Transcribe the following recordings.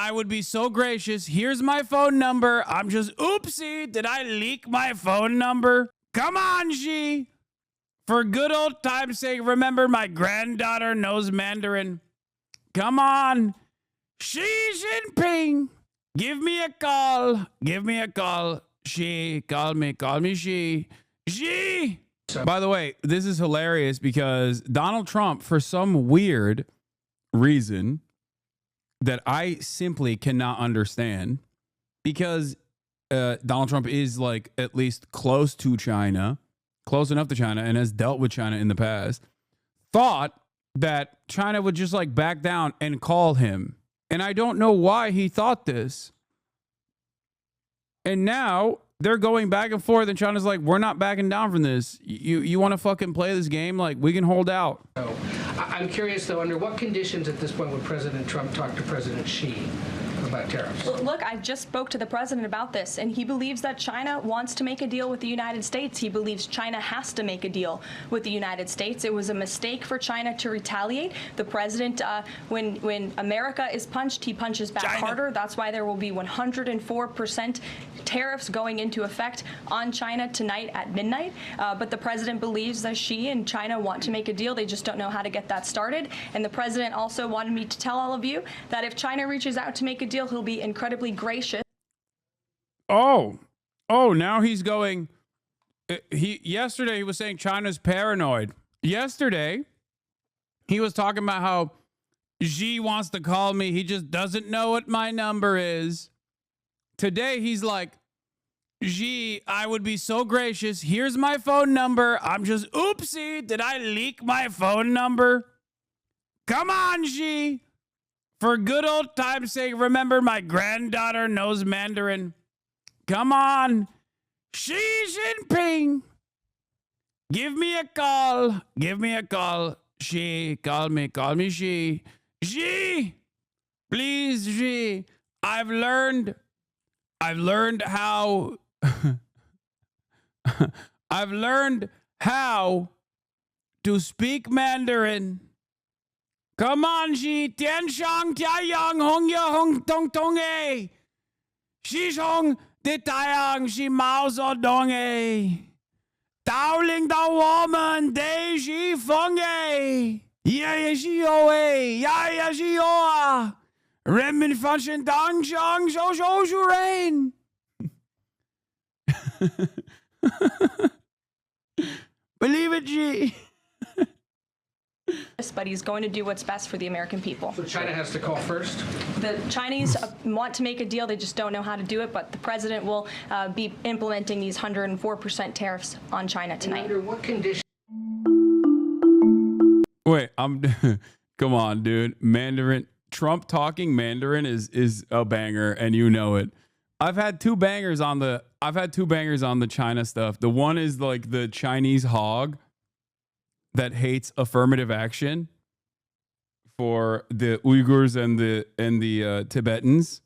I would be so gracious. Here's my phone number. I'm just, oopsie, did I leak my phone number? Come on, Xi. For good old time's sake, remember my granddaughter knows Mandarin. Come on. Xi Jinping. Give me a call. Give me a call. Xi, call me Xi. Xi. By the way, this is hilarious because Donald Trump, for some weird reason that I simply cannot understand, because Donald Trump is like at least close to China, close enough to China, and has dealt with China in the past, thought that China would just like back down and call him. And I don't know why he thought this. And now they're going back and forth, and China's like, we're not backing down from this. You want to fucking play this game? Like, we can hold out. I'm curious, though, under what conditions at this point would President Trump talk to President Xi about tariffs? Well, look, I just spoke to the president about this, and he believes that China wants to make a deal with the United States. He believes China has to make a deal with the United States. It was a mistake for China to retaliate. The president, when America is punched, he punches back harder. That's why there will be 104% tariffs going into effect on China tonight at midnight. But the president believes that Xi and China want to make a deal. They just don't know how to get that started. And the president also wanted me to tell all of you that if China reaches out to make a deal, he'll be incredibly gracious. Oh, now he's going. Yesterday he was saying China's paranoid. Yesterday he was talking about how Xi wants to call me. He just doesn't know what my number is. Today he's like, Xi, I would be so gracious. Here's my phone number. I'm just, oopsie, did I leak my phone number? Come on, Xi. For good old time's sake, remember my granddaughter knows Mandarin. Come on. Xi Jinping. Give me a call. Give me a call. Xi, call me Xi. Xi. Please, Xi. I've learned how I've learned how to speak Mandarin. Come on, Xi. Tian Shang Tia Yang Hong Ya Hong Tong Tong A. Xi Shong De Taiyang Xi Mao Zedong A. Dao Ling Dao Woman De Xi Feng A. Ya Xi Yo A. Ya Xi Yo A. Renmin Fan Dang Shang Shou Shou Shu Rain. Believe it, Xi. But he's going to do what's best for the American people. So China has to call first? The Chinese want to make a deal. They just don't know how to do it. But the president will be implementing these 104% tariffs on China tonight. And under what conditions? Wait, come on, dude. Mandarin. Trump talking Mandarin is a banger, and you know it. I've had two bangers on the China stuff. The one is like the Chinese hog that hates affirmative action for the Uyghurs and the Tibetans.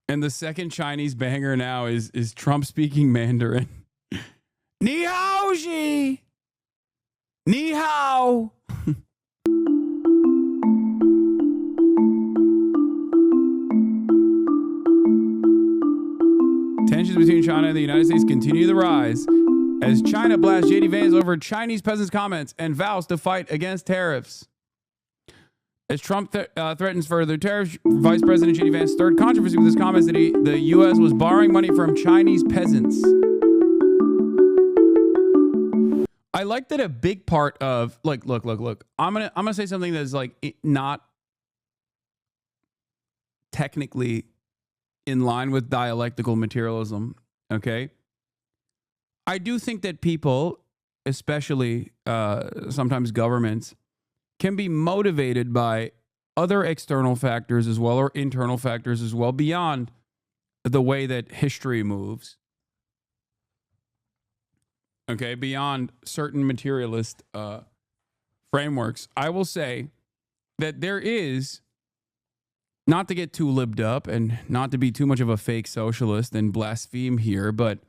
And the second Chinese banger now is Trump speaking Mandarin. Ni hao, Xi. Ni hao. Tensions between China and the United States continue to rise as China blasts J.D. Vance over Chinese peasants' comments and vows to fight against tariffs. As Trump threatens further tariffs, Vice President J.D. Vance stirred controversy with his comments that the U.S. was borrowing money from Chinese peasants. I like that a big part of, like, look. I'm gonna say something that's like not technically in line with dialectical materialism, okay? I do think that people, especially sometimes governments, can be motivated by other external factors as well, or internal factors as well, beyond the way that history moves. Okay, beyond certain materialist frameworks. I will say that there is, not to get too libbed up and not to be too much of a fake socialist and blaspheme here, but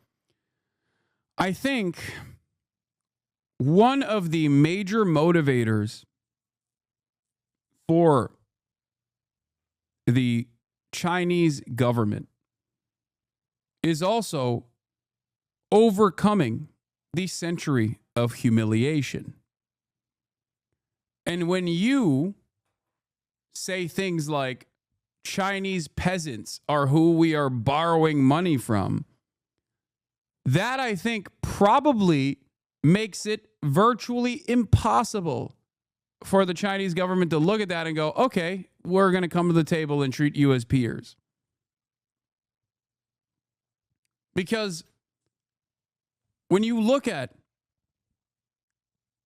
I think one of the major motivators for the Chinese government is also overcoming the century of humiliation. And when you say things like Chinese peasants are who we are borrowing money from, that I think probably makes it virtually impossible for the Chinese government to look at that and go, okay, we're going to come to the table and treat you as peers. Because when you look at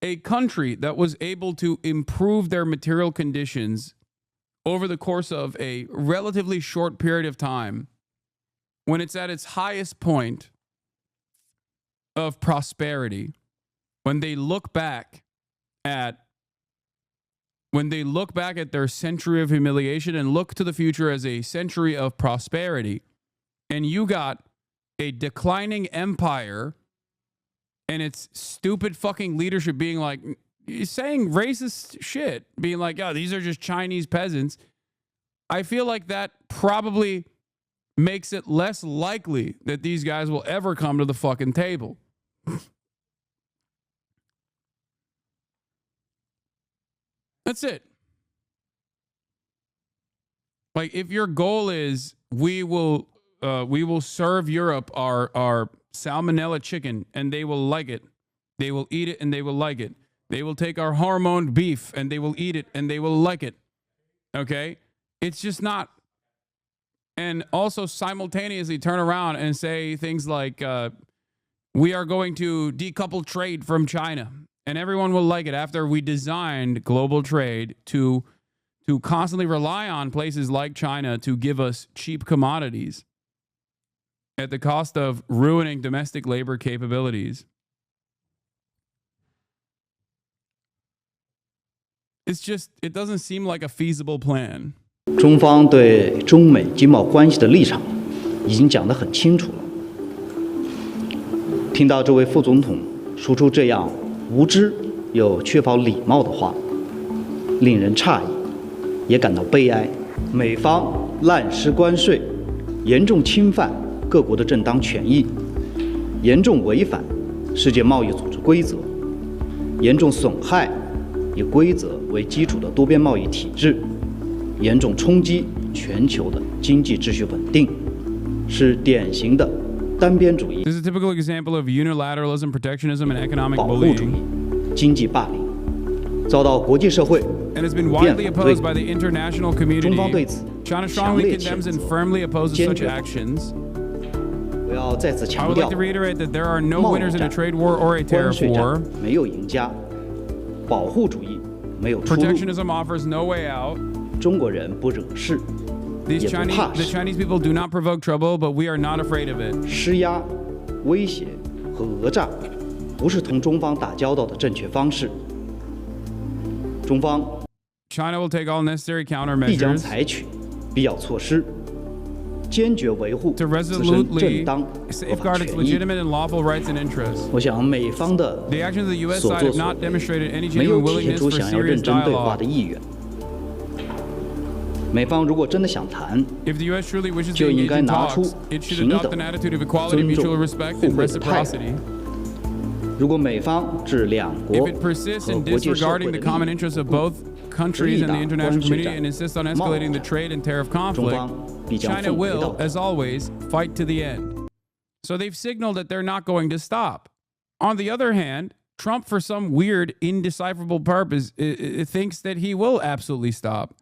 a country that was able to improve their material conditions over the course of a relatively short period of time, when it's at its highest point of prosperity, when they look back at their century of humiliation and look to the future as a century of prosperity, and you got a declining empire and its stupid fucking leadership being like, saying racist shit, being like, oh, these are just Chinese peasants, I feel like that probably makes it less likely that these guys will ever come to the fucking table. That's it. Like, if your goal is we will serve Europe our salmonella chicken and they will like it, they will eat it and they will like it. They will take our hormoned beef and they will eat it and they will like it. Okay? It's just not. And also simultaneously turn around and say things like, we are going to decouple trade from China. And everyone will like it after we designed global trade to constantly rely on places like China to give us cheap commodities at the cost of ruining domestic labor capabilities. It's just, it doesn't seem like a feasible plan. 中方对中美经贸关系的立场已经讲得很清楚了。听到这位副总统说出这样无知又缺乏礼貌的话，令人诧异，也感到悲哀。美方滥施关税，严重侵犯各国的正当权益，严重违反世界贸易组织规则，严重损害以规则为基础的多边贸易体制，严重冲击全球的经济秩序稳定，是典型的单边主义。 This is a typical example of unilateralism, protectionism, and economic 保护主义 bullying. 经济霸凌，遭到国际社会 And has been 普遍 widely 反对。 opposed by the international 中方对 community. 此 China 强 strongly 烈 condemns 谴 and 责， firmly opposes 坚 such 决 actions. 我要再次 I 强 would 调 like to，reiterate that there are no 贸易 winners in a 战、 trade war or a 关 tariff 税战 war. 没有赢家，保护主义没有出路。 Protectionism offers no way out. 中国人不惹事， These 也不 Chinese, 怕 the 事， Chinese people do not provoke trouble, but we are not afraid of it. 施压、威胁和讹诈不是同中方打交道的正确方式。中方 China will take all necessary 必将 countermeasures 采取必要措施，坚决维护 to 自身 resolutely 正当合法 safeguard its 权益。 legitimate and lawful rights and interests. 我想美方的 The actions of the U.S. 所 side 作 have 所 not 为 demonstrated any 没有 genuine 体现 willingness 出 for 想要 serious 认真对话 dialogue. 的意愿。美方如果真的想谈， If the U.S. truly wishes to 就应 engage 该 in 拿出 talks, it should 平 adopt 等、 an attitude of equality, 尊重、 mutual respect, 互 and 惠的态度。 reciprocity. 如果美方置两 If 国 it persists 和 in 国际社会 disregarding 的 the common 利益， interests of both countries and the 力打 international 关税 community 战、 and insists on 贸易 escalating the 战， trade and tariff 中 conflict, 方必将 China 奉回 will, 到底。 as always, fight to the end. So they've signaled that they're not going to stop. On the other hand, Trump, for some weird, indecipherable purpose, thinks that he will absolutely stop.